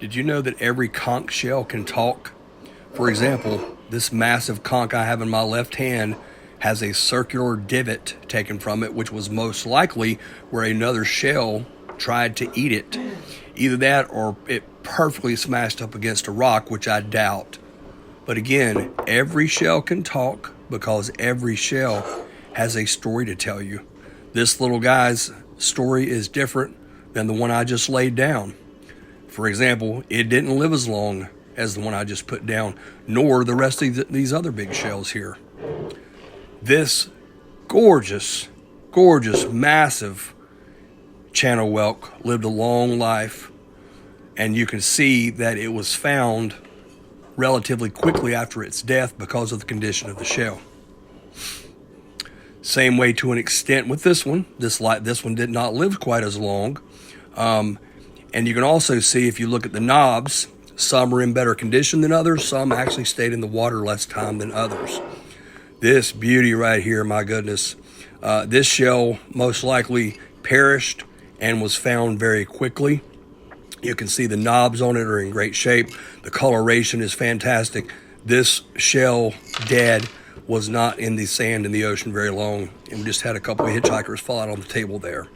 Did you know that every conch shell can talk? For example, this massive conch I have in my left hand has a circular divot taken from it, which was most likely where another shell tried to eat it. Either that or it perfectly smashed up against a rock, which I doubt. But again, every shell can talk because every shell has a story to tell you. This little guy's story is different than the one I just laid down. For example, it didn't live as long as the one I just put down, nor the rest of these other big shells here. This gorgeous, gorgeous, massive channel whelk lived a long life, and you can see that it was found relatively quickly after its death because of the condition of the shell. Same way to an extent with this one. This one did not live quite as long. And you can also see, if you look at the knobs, some are in better condition than others. Some actually stayed in the water less time than others. This beauty right here, my goodness. This shell most likely perished and was found very quickly. You can see the knobs on it are in great shape. The coloration is fantastic. This shell dead was not in the sand in the ocean very long, and we just had a couple of hitchhikers fall out on the table there.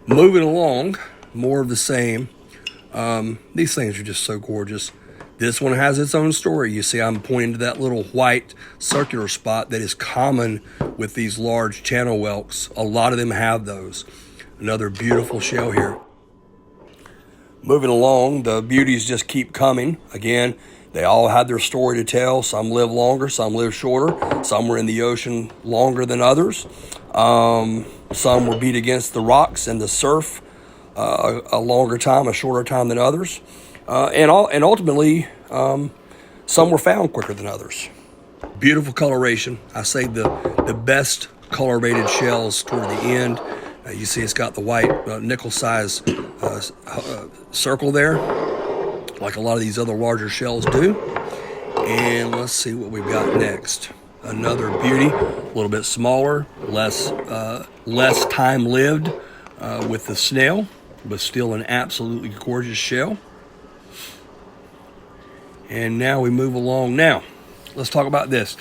Moving along, more of the same. These things are just so gorgeous. This one has its own story. You see, I'm pointing to that little white circular spot that is common with these large channel whelks. A lot of them have those. Another beautiful shell here. Moving along, the beauties just keep coming. Again, they all had their story to tell. Some live longer, some live shorter. Some were in the ocean longer than others. Some were beat against the rocks and the surf a longer time, a shorter time than others. And ultimately, some were found quicker than others. Beautiful coloration. I say the best colorated shells toward the end. You see it's got the white nickel size circle there, like a lot of these other larger shells do. And let's see what we've got next. Another beauty, a little bit smaller, less time lived with the snail, but still an absolutely gorgeous shell. And now we move along. Now, let's talk about this.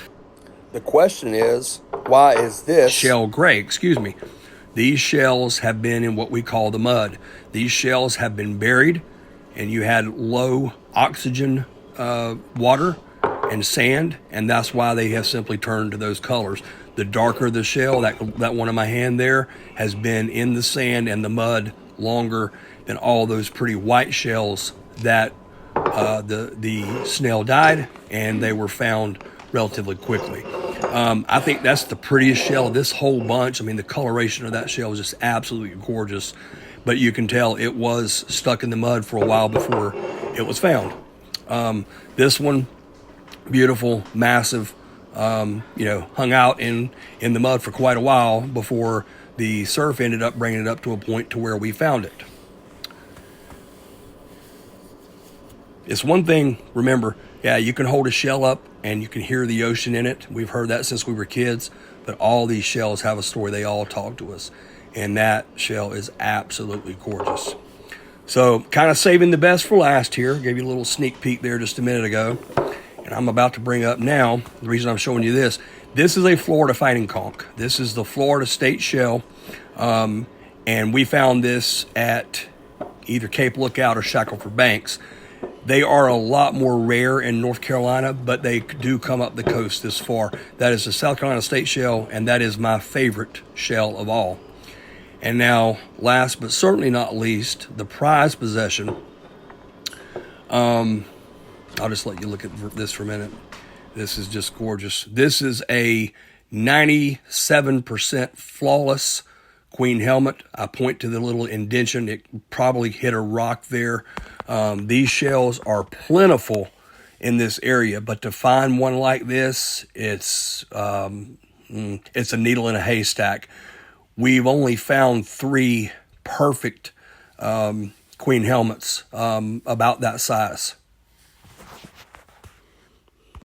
The question is, why is this shell gray? Excuse me. These shells have been in what we call the mud. These shells have been buried, and you had low oxygen water and sand, and that's why they have simply turned to those colors. The darker the shell, that one in my hand there, has been in the sand and the mud longer than all those pretty white shells that the snail died, and they were found relatively quickly. I think that's the prettiest shell of this whole bunch. I mean, the coloration of that shell is just absolutely gorgeous, but you can tell it was stuck in the mud for a while before it was found. This one, beautiful, massive, hung out in the mud for quite a while before the surf ended up bringing it up to a point to where we found it. It's one thing, remember, yeah, you can hold a shell up and you can hear the ocean in it. We've heard that since we were kids, but all these shells have a story. They all talk to us, and that shell is absolutely gorgeous. So kind of saving the best for last here. Gave you a little sneak peek there just a minute ago, and I'm about to bring up now, the reason I'm showing you this is a Florida fighting conch. This is the Florida state shell, and we found this at either Cape Lookout or Shackleford Banks. They are a lot more rare in North Carolina, but they do come up the coast this far. That is the South Carolina state shell, and that is my favorite shell of all. And now, last but certainly not least, the prized possession. I'll just let you look at this for a minute. This is just gorgeous. This is a 97% flawless queen helmet. I point to the little indentation. It probably hit a rock there. These shells are plentiful in this area, but to find one like this, it's a needle in a haystack. We've only found 3 perfect queen helmets about that size.